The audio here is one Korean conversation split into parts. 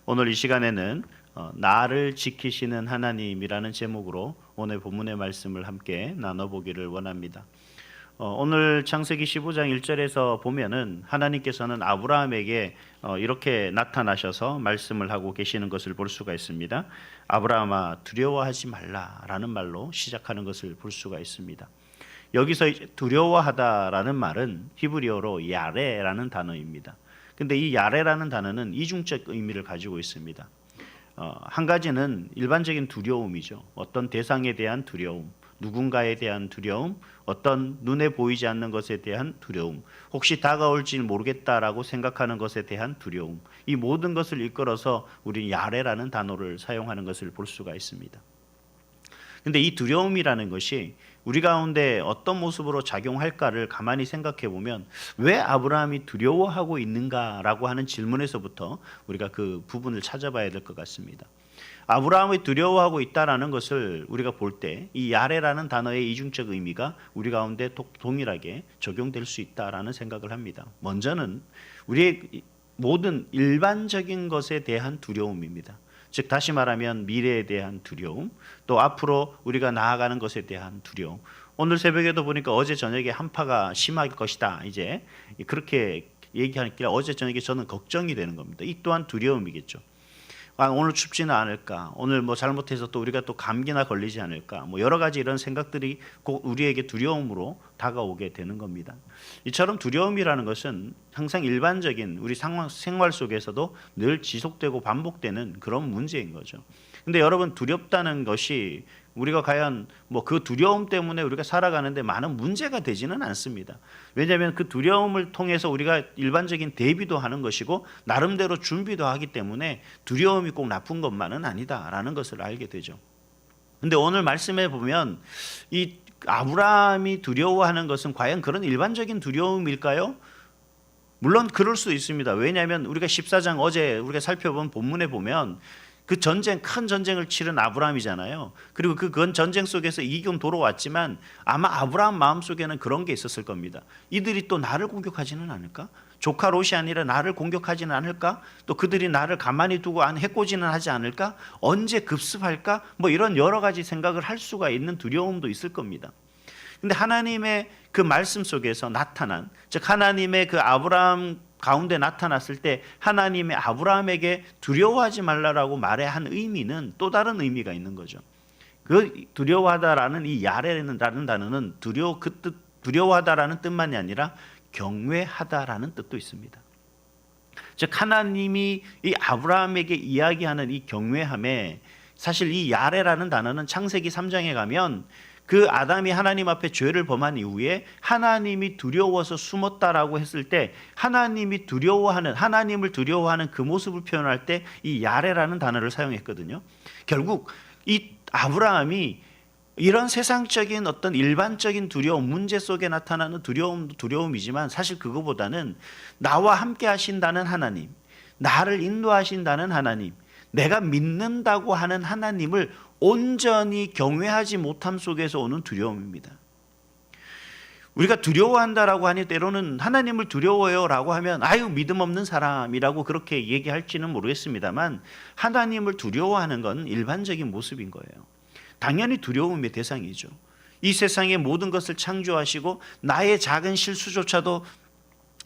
오늘 이 시간에는 나를 지키시는 하나님이라는 제목으로 오늘 본문의 말씀을 함께 나눠보기를 원합니다. 오늘 창세기 15장 1절에서 보면은 하나님께서는 아브라함에게 이렇게 나타나셔서 말씀을 하고 계시는 것을 볼 수가 있습니다. 아브라함아 두려워하지 말라라는 말로 시작하는 것을 볼 수가 있습니다. 여기서 두려워하다라는 말은 히브리어로 야레라는 단어입니다. 근데 이 야레라는 단어는 이중적 의미를 가지고 있습니다. 한 가지는 일반적인 두려움이죠. 어떤 대상에 대한 두려움, 누군가에 대한 두려움, 어떤 눈에 보이지 않는 것에 대한 두려움, 혹시 다가올지 모르겠다라고 생각하는 것에 대한 두려움, 이 모든 것을 이끌어서 우리는 야레라는 단어를 사용하는 것을 볼 수가 있습니다. 근데 이 두려움이라는 것이 우리 가운데 어떤 모습으로 작용할까를 가만히 생각해 보면 왜 아브라함이 두려워하고 있는가라고 하는 질문에서부터 우리가 그 부분을 찾아봐야 될 것 같습니다. 아브라함이 두려워하고 있다라는 것을 우리가 볼 때 이 야레라는 단어의 이중적 의미가 우리 가운데 동일하게 적용될 수 있다라는 생각을 합니다. 먼저는 우리의 모든 일반적인 것에 대한 두려움입니다. 즉 다시 말하면 미래에 대한 두려움, 또 앞으로 우리가 나아가는 것에 대한 두려움. 오늘 새벽에도 보니까 어제 저녁에 한파가 심할 것이다. 이제 그렇게 얘기하니까 어제 저녁에 저는 걱정이 되는 겁니다. 이 또한 두려움이겠죠. 오늘 춥지는 않을까, 오늘 뭐 잘못해서 또 우리가 또 감기나 걸리지 않을까, 뭐 여러 가지 이런 생각들이 꼭 우리에게 두려움으로 다가오게 되는 겁니다. 이처럼 두려움이라는 것은 항상 일반적인 우리 생활 속에서도 늘 지속되고 반복되는 그런 문제인 거죠. 근데 여러분, 두렵다는 것이 우리가 과연 뭐 그 두려움 때문에 우리가 살아가는데 많은 문제가 되지는 않습니다. 왜냐하면 그 두려움을 통해서 우리가 일반적인 대비도 하는 것이고 나름대로 준비도 하기 때문에 두려움이 꼭 나쁜 것만은 아니다라는 것을 알게 되죠. 근데 오늘 말씀에 보면 이 아브라함이 두려워하는 것은 과연 그런 일반적인 두려움일까요? 물론 그럴 수 있습니다. 왜냐하면 우리가 14장 어제 우리가 살펴본 본문에 보면 그 전쟁, 큰 전쟁을 치른 아브라함이잖아요. 그리고 그 전쟁 속에서 이기고 돌아왔지만 아마 아브라함 마음속에는 그런 게 있었을 겁니다. 이들이 또 나를 공격하지는 않을까? 조카 롯이 아니라 나를 공격하지는 않을까? 또 그들이 나를 가만히 두고 해코지는 하지 않을까? 언제 급습할까? 뭐 이런 여러 가지 생각을 할 수가 있는 두려움도 있을 겁니다. 근데 하나님의 그 말씀 속에서 나타난, 즉 하나님의 그 아브라함 가운데 나타났을 때 하나님의 아브라함에게 두려워하지 말라라고 말해야 한 의미는 또 다른 의미가 있는 거죠. 그 두려워하다라는 이 야레라는 단어는 두려워하다라는 뜻만이 아니라 경외하다라는 뜻도 있습니다. 즉 하나님이 이 아브라함에게 이야기하는 이 경외함에 사실 이 야레라는 단어는 창세기 3장에 가면 그 아담이 하나님 앞에 죄를 범한 이후에 하나님이 두려워서 숨었다라고 했을 때 하나님을 두려워하는 그 모습을 표현할 때 이 야레라는 단어를 사용했거든요. 결국 이 아브라함이 이런 세상적인 어떤 일반적인 두려움, 문제 속에 나타나는 두려움도 두려움이지만 사실 그거보다는 나와 함께 하신다는 하나님, 나를 인도하신다는 하나님, 내가 믿는다고 하는 하나님을 온전히 경외하지 못함 속에서 오는 두려움입니다. 우리가 두려워한다라고 하니 때로는 하나님을 두려워요라고 하면 아유 믿음 없는 사람이라고 그렇게 얘기할지는 모르겠습니다만 하나님을 두려워하는 건 일반적인 모습인 거예요. 당연히 두려움의 대상이죠. 이 세상의 모든 것을 창조하시고 나의 작은 실수조차도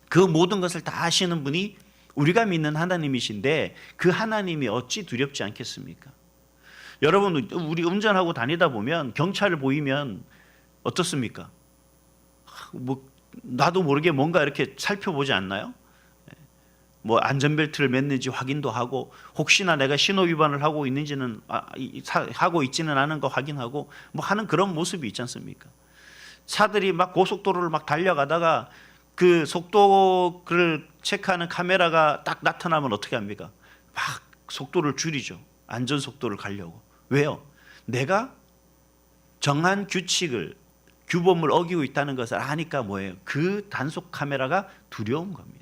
그 모든 것을 다 하시는 분이 우리가 믿는 하나님이신데 그 하나님이 어찌 두렵지 않겠습니까? 여러분, 우리 운전하고 다니다 보면 경찰을 보이면 어떻습니까? 뭐 나도 모르게 뭔가 이렇게 살펴보지 않나요? 뭐 안전벨트를 맸는지 확인도 하고 혹시나 내가 신호 위반을 하고 있는지는 하고 있지는 않은 거 확인하고 뭐 하는 그런 모습이 있지 않습니까? 차들이 막 고속도로를 막 달려가다가 그 속도를 체크하는 카메라가 딱 나타나면 어떻게 합니까? 막 속도를 줄이죠. 안전 속도를 가려고. 왜요? 내가 정한 규범을 어기고 있다는 것을 아니까 뭐예요? 그 단속 카메라가 두려운 겁니다.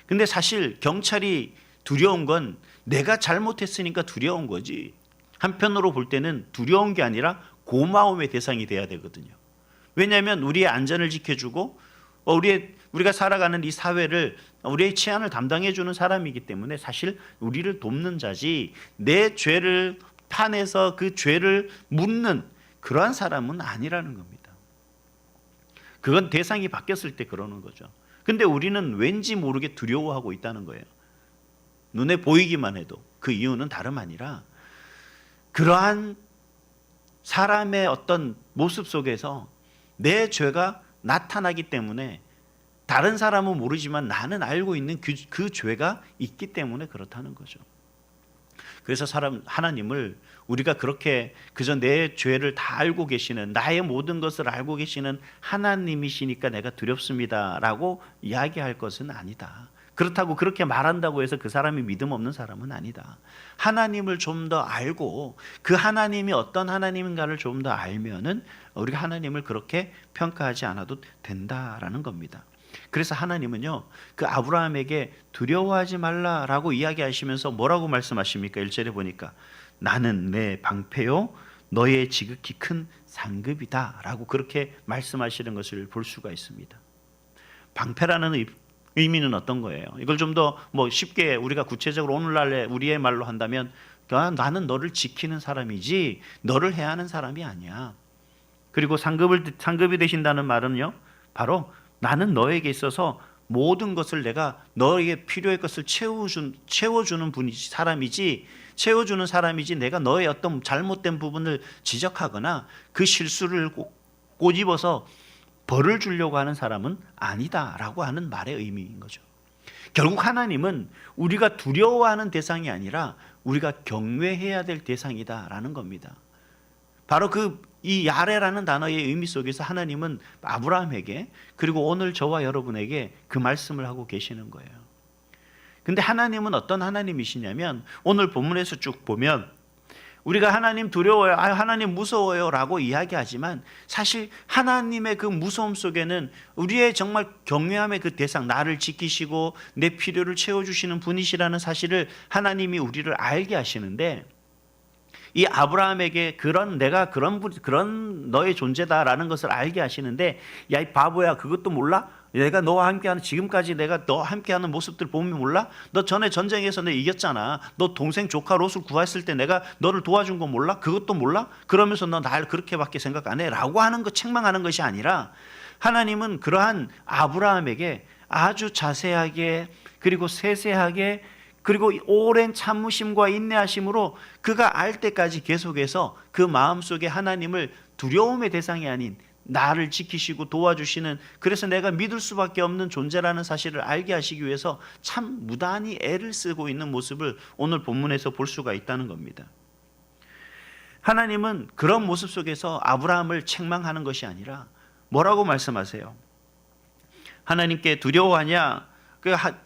근데 사실 경찰이 두려운 건 내가 잘못했으니까 두려운 거지. 한편으로 볼 때는 두려운 게 아니라 고마움의 대상이 돼야 되거든요. 왜냐하면 우리의 안전을 지켜주고 우리의 우리가 살아가는 이 사회를 우리의 치안을 담당해 주는 사람이기 때문에 사실 우리를 돕는 자지 내 죄를 판에서 그 죄를 묻는 그러한 사람은 아니라는 겁니다. 그건 대상이 바뀌었을 때 그러는 거죠. 근데 우리는 왠지 모르게 두려워하고 있다는 거예요. 눈에 보이기만 해도. 그 이유는 다름 아니라 그러한 사람의 어떤 모습 속에서 내 죄가 나타나기 때문에 다른 사람은 모르지만 나는 알고 있는 그 죄가 있기 때문에 그렇다는 거죠. 그래서 하나님을 우리가 그렇게 그저 내 죄를 다 알고 계시는, 나의 모든 것을 알고 계시는 하나님이시니까 내가 두렵습니다라고 이야기할 것은 아니다. 그렇다고 그렇게 말한다고 해서 그 사람이 믿음 없는 사람은 아니다. 하나님을 좀 더 알고 그 하나님이 어떤 하나님인가를 좀 더 알면은 우리가 하나님을 그렇게 평가하지 않아도 된다라는 겁니다. 그래서 하나님은요, 그 아브라함에게 두려워하지 말라라고 이야기하시면서 뭐라고 말씀하십니까? 1절에 보니까 나는 내 방패요 너의 지극히 큰 상급이다 라고 그렇게 말씀하시는 것을 볼 수가 있습니다. 방패라는 의미는 어떤 거예요? 이걸 좀 더 쉽게 우리가 구체적으로 오늘날의 우리의 말로 한다면 나는 너를 지키는 사람이지 너를 해하는 사람이 아니야. 그리고 상급이 되신다는 말은요, 바로 나는 너에게 있어서 모든 것을 내가 너에게 필요할 것을 채워주는 사람이지 내가 너의 어떤 잘못된 부분을 지적하거나 그 실수를 꼬집어서 벌을 주려고 하는 사람은 아니다라고 하는 말의 의미인 거죠. 결국 하나님은 우리가 두려워하는 대상이 아니라 우리가 경외해야 될 대상이다라는 겁니다. 바로 이 야레라는 단어의 의미 속에서 하나님은 아브라함에게 그리고 오늘 저와 여러분에게 그 말씀을 하고 계시는 거예요. 근데 하나님은 어떤 하나님이시냐면 오늘 본문에서 쭉 보면 우리가 하나님 두려워요, 하나님 무서워요 라고 이야기하지만 사실 하나님의 그 무서움 속에는 우리의 정말 경외함의 그 대상, 나를 지키시고 내 필요를 채워주시는 분이시라는 사실을 하나님이 우리를 알게 하시는데, 이 아브라함에게 내가 그런 너의 존재다라는 것을 알게 하시는데, 야 이 바보야, 그것도 몰라? 내가 너와 함께하는, 지금까지 내가 너와 함께하는 모습들 보면 몰라? 너 전에 전쟁에서 내 이겼잖아. 너 동생 조카 롯을 구했을 때 내가 너를 도와준 거 몰라? 그것도 몰라? 그러면서 너 날 그렇게밖에 생각 안 해? 라고 하는 것, 책망하는 것이 아니라 하나님은 그러한 아브라함에게 아주 자세하게 그리고 세세하게 그리고 오랜 참으심과 인내하심으로 그가 알 때까지 계속해서 그 마음속에 하나님을 두려움의 대상이 아닌 나를 지키시고 도와주시는, 그래서 내가 믿을 수밖에 없는 존재라는 사실을 알게 하시기 위해서 참 무단히 애를 쓰고 있는 모습을 오늘 본문에서 볼 수가 있다는 겁니다. 하나님은 그런 모습 속에서 아브라함을 책망하는 것이 아니라 뭐라고 말씀하세요? 하나님께 두려워하냐?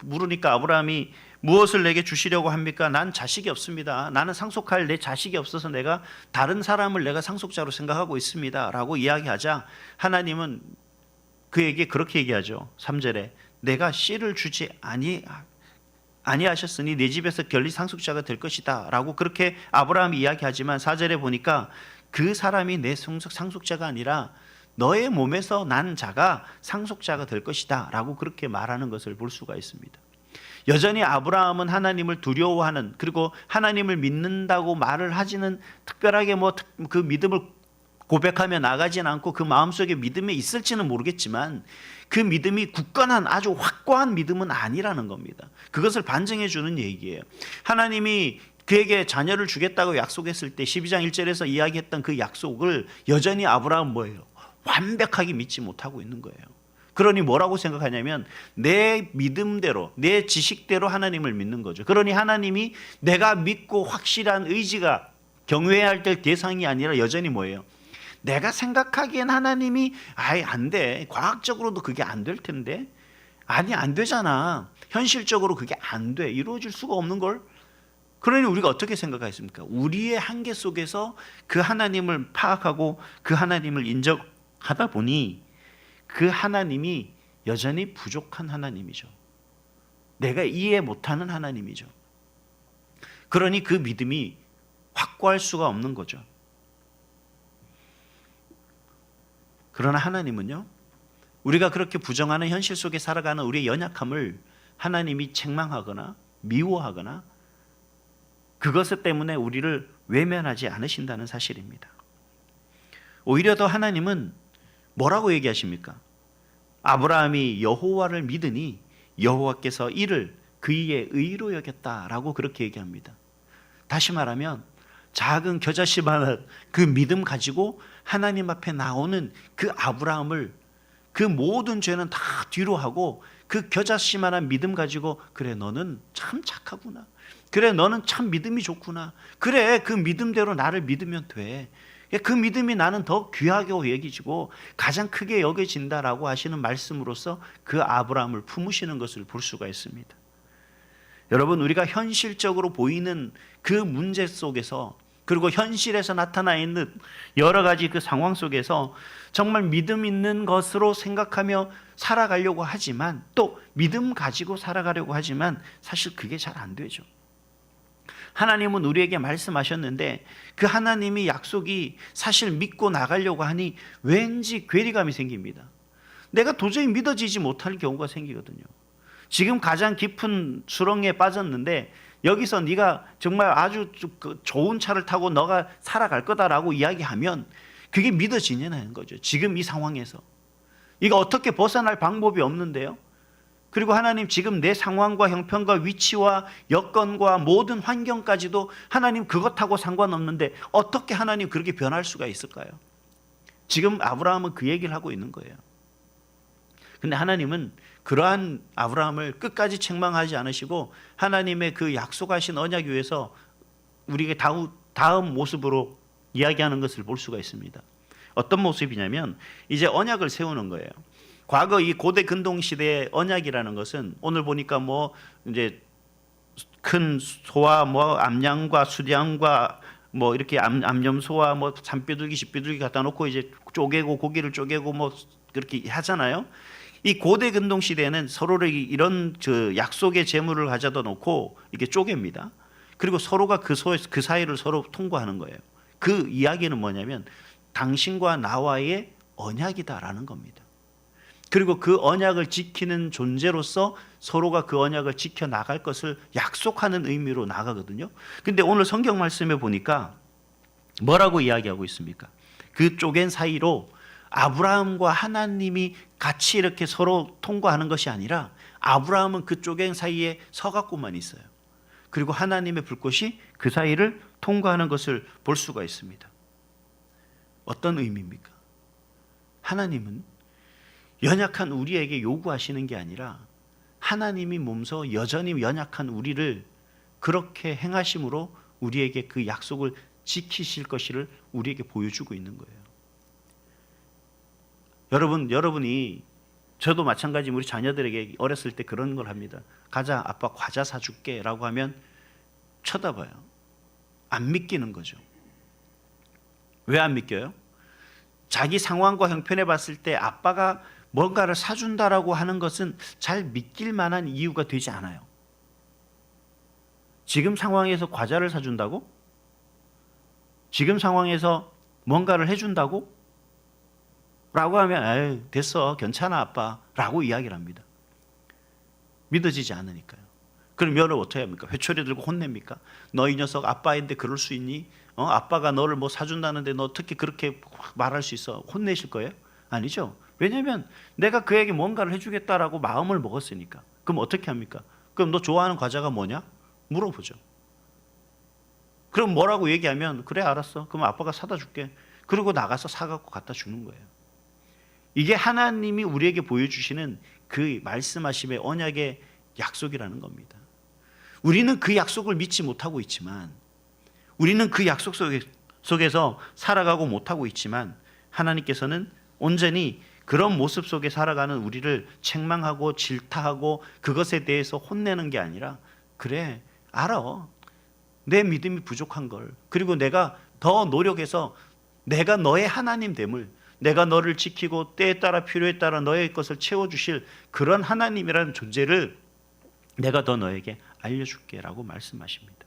물으니까 아브라함이 무엇을 내게 주시려고 합니까? 난 자식이 없습니다. 나는 상속할 내 자식이 없어서 내가 다른 사람을 내가 상속자로 생각하고 있습니다 라고 이야기하자 하나님은 그에게 그렇게 얘기하죠. 3절에 내가 씨를 주지 아니하셨으니 내 집에서 결리 상속자가 될 것이다 라고 그렇게 아브라함이 이야기하지만 4절에 보니까 그 사람이 내 상속자가 아니라 너의 몸에서 난 자가 상속자가 될 것이다 라고 그렇게 말하는 것을 볼 수가 있습니다. 여전히 아브라함은 하나님을 두려워하는, 그리고 하나님을 믿는다고 말을 하지는 특별하게 그 믿음을 고백하며 나가진 않고 그 마음속에 믿음이 있을지는 모르겠지만 그 믿음이 굳건한 아주 확고한 믿음은 아니라는 겁니다. 그것을 반증해 주는 얘기예요. 하나님이 그에게 자녀를 주겠다고 약속했을 때 12장 1절에서 이야기했던 그 약속을 여전히 아브라함은 뭐예요? 완벽하게 믿지 못하고 있는 거예요. 그러니 뭐라고 생각하냐면 내 믿음대로, 내 지식대로 하나님을 믿는 거죠. 그러니 하나님이 내가 믿고 확실한 의지가 경외해야 할 대상이 아니라 여전히 뭐예요? 내가 생각하기엔 하나님이 안 돼. 과학적으로도 그게 안 될 텐데. 아니 안 되잖아. 현실적으로 그게 안 돼. 이루어질 수가 없는 걸. 그러니 우리가 어떻게 생각하겠습니까? 우리의 한계 속에서 그 하나님을 파악하고 그 하나님을 인정하다 보니 그 하나님이 여전히 부족한 하나님이죠. 내가 이해 못하는 하나님이죠. 그러니 그 믿음이 확고할 수가 없는 거죠. 그러나 하나님은요, 우리가 그렇게 부정하는 현실 속에 살아가는 우리의 연약함을 하나님이 책망하거나 미워하거나 그것 때문에 우리를 외면하지 않으신다는 사실입니다. 오히려 더 하나님은 뭐라고 얘기하십니까? 아브라함이 여호와를 믿으니 여호와께서 이를 그의 의로 여겼다라고 그렇게 얘기합니다. 다시 말하면 작은 겨자씨만한 그 믿음 가지고 하나님 앞에 나오는 그 아브라함을 그 모든 죄는 다 뒤로 하고 그 겨자씨만한 믿음 가지고 그래 너는 참 착하구나. 그래 너는 참 믿음이 좋구나. 그래 그 믿음대로 나를 믿으면 돼. 그 믿음이 나는 더 귀하게 여기지고 가장 크게 여겨진다라고 하시는 말씀으로서 그 아브라함을 품으시는 것을 볼 수가 있습니다. 여러분 우리가 현실적으로 보이는 그 문제 속에서 그리고 현실에서 나타나 있는 여러 가지 그 상황 속에서 정말 믿음 있는 것으로 생각하며 살아가려고 하지만 또 믿음 가지고 살아가려고 하지만 사실 그게 잘 안 되죠. 하나님은 우리에게 말씀하셨는데 그 하나님이 약속이 사실 믿고 나가려고 하니 왠지 괴리감이 생깁니다. 내가 도저히 믿어지지 못할 경우가 생기거든요. 지금 가장 깊은 수렁에 빠졌는데 여기서 네가 정말 아주 좋은 차를 타고 너가 살아갈 거다라고 이야기하면 그게 믿어지냐는 거죠. 지금 이 상황에서 이거 어떻게 벗어날 방법이 없는데요. 그리고 하나님 지금 내 상황과 형편과 위치와 여건과 모든 환경까지도 하나님 그것하고 상관없는데 어떻게 하나님 그렇게 변할 수가 있을까요? 지금 아브라함은 그 얘기를 하고 있는 거예요. 근데 하나님은 그러한 아브라함을 끝까지 책망하지 않으시고 하나님의 그 약속하신 언약 위에서 우리에게 다음 모습으로 이야기하는 것을 볼 수가 있습니다. 어떤 모습이냐면 이제 언약을 세우는 거예요. 과거 이 고대 근동 시대의 언약이라는 것은 오늘 보니까 뭐 이제 큰 소와 뭐 암양과 수량과 뭐 이렇게 암염소와 뭐 산비둘기 집비둘기 갖다 놓고 이제 쪼개고 고기를 쪼개고 뭐 그렇게 하잖아요. 이 고대 근동 시대에는 서로를 이런 약속의 제물을 가져다 놓고 이렇게 쪼갭니다. 그리고 서로가 그 사이를 서로 통과하는 거예요. 그 이야기는 뭐냐면 당신과 나와의 언약이다라는 겁니다. 그리고 그 언약을 지키는 존재로서 서로가 그 언약을 지켜 나갈 것을 약속하는 의미로 나가거든요. 근데 오늘 성경 말씀에 보니까 뭐라고 이야기하고 있습니까? 그 쪼갠 사이로 아브라함과 하나님이 같이 이렇게 서로 통과하는 것이 아니라 아브라함은 그 쪼갠 사이에 서갖고만 있어요. 그리고 하나님의 불꽃이 그 사이를 통과하는 것을 볼 수가 있습니다. 어떤 의미입니까? 하나님은 연약한 우리에게 요구하시는 게 아니라 하나님이 몸소 여전히 연약한 우리를 그렇게 행하심으로 우리에게 그 약속을 지키실 것을 우리에게 보여주고 있는 거예요. 여러분이 저도 마찬가지 우리 자녀들에게 어렸을 때 그런 걸 합니다. 가자 아빠 과자 사줄게 라고 하면 쳐다봐요. 안 믿기는 거죠. 왜 안 믿겨요? 자기 상황과 형편에 봤을 때 아빠가 뭔가를 사준다라고 하는 것은 잘 믿길 만한 이유가 되지 않아요. 지금 상황에서 과자를 사준다고? 지금 상황에서 뭔가를 해준다고? 라고 하면 에이, 됐어 괜찮아 아빠 라고 이야기를 합니다. 믿어지지 않으니까요. 그럼 여러분 어떻게 합니까? 회초리 들고 혼냅니까? 너 이 녀석 아빠인데 그럴 수 있니? 아빠가 너를 뭐 사준다는데 너 어떻게 그렇게 말할 수 있어? 혼내실 거예요? 아니죠. 왜냐하면 내가 그에게 뭔가를 해주겠다라고 마음을 먹었으니까. 그럼 어떻게 합니까? 그럼 너 좋아하는 과자가 뭐냐? 물어보죠. 그럼 뭐라고 얘기하면 그래 알았어 그럼 아빠가 사다 줄게. 그리고 나가서 사갖고 갖다 주는 거예요. 이게 하나님이 우리에게 보여주시는 그 말씀하심의 언약의 약속이라는 겁니다. 우리는 그 약속을 믿지 못하고 있지만 우리는 그 약속 속에서 살아가고 못하고 있지만 하나님께서는 온전히 그런 모습 속에 살아가는 우리를 책망하고 질타하고 그것에 대해서 혼내는 게 아니라 그래 알아 내 믿음이 부족한 걸 그리고 내가 더 노력해서 내가 너의 하나님됨을 내가 너를 지키고 때에 따라 필요에 따라 너의 것을 채워주실 그런 하나님이라는 존재를 내가 더 너에게 알려줄게 라고 말씀하십니다.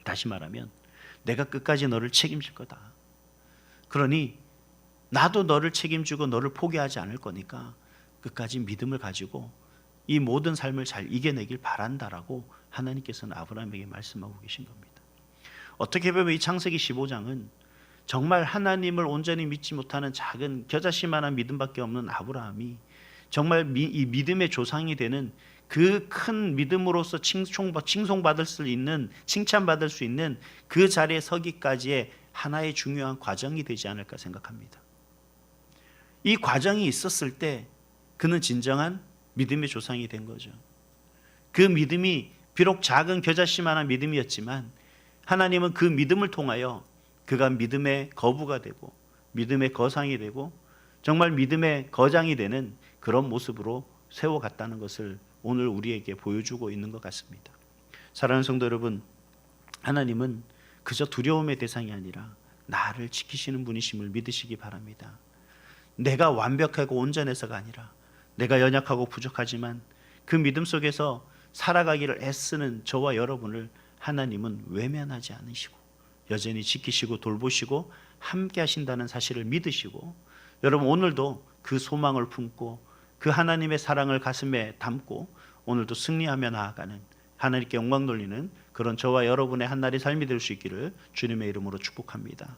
다시 말하면 내가 끝까지 너를 책임질 거다. 그러니 나도 너를 책임지고 너를 포기하지 않을 거니까 끝까지 믿음을 가지고 이 모든 삶을 잘 이겨내길 바란다라고 하나님께서는 아브라함에게 말씀하고 계신 겁니다. 어떻게 보면 이 창세기 15장은 정말 하나님을 온전히 믿지 못하는 작은 겨자씨만한 믿음밖에 없는 아브라함이 정말 이 믿음의 조상이 되는 그 큰 믿음으로서 칭송받을 수 있는, 칭찬받을 수 있는 그 자리에 서기까지의 하나의 중요한 과정이 되지 않을까 생각합니다. 이 과정이 있었을 때 그는 진정한 믿음의 조상이 된 거죠. 그 믿음이 비록 작은 겨자씨만한 믿음이었지만 하나님은 그 믿음을 통하여 그가 믿음의 거부가 되고 믿음의 거상이 되고 정말 믿음의 거장이 되는 그런 모습으로 세워갔다는 것을 오늘 우리에게 보여주고 있는 것 같습니다. 사랑하는 성도 여러분, 하나님은 그저 두려움의 대상이 아니라 나를 지키시는 분이심을 믿으시기 바랍니다. 내가 완벽하고 온전해서가 아니라 내가 연약하고 부족하지만 그 믿음 속에서 살아가기를 애쓰는 저와 여러분을 하나님은 외면하지 않으시고 여전히 지키시고 돌보시고 함께 하신다는 사실을 믿으시고, 여러분 오늘도 그 소망을 품고 그 하나님의 사랑을 가슴에 담고 오늘도 승리하며 나아가는, 하나님께 영광 돌리는 그런 저와 여러분의 한날의 삶이 될 수 있기를 주님의 이름으로 축복합니다.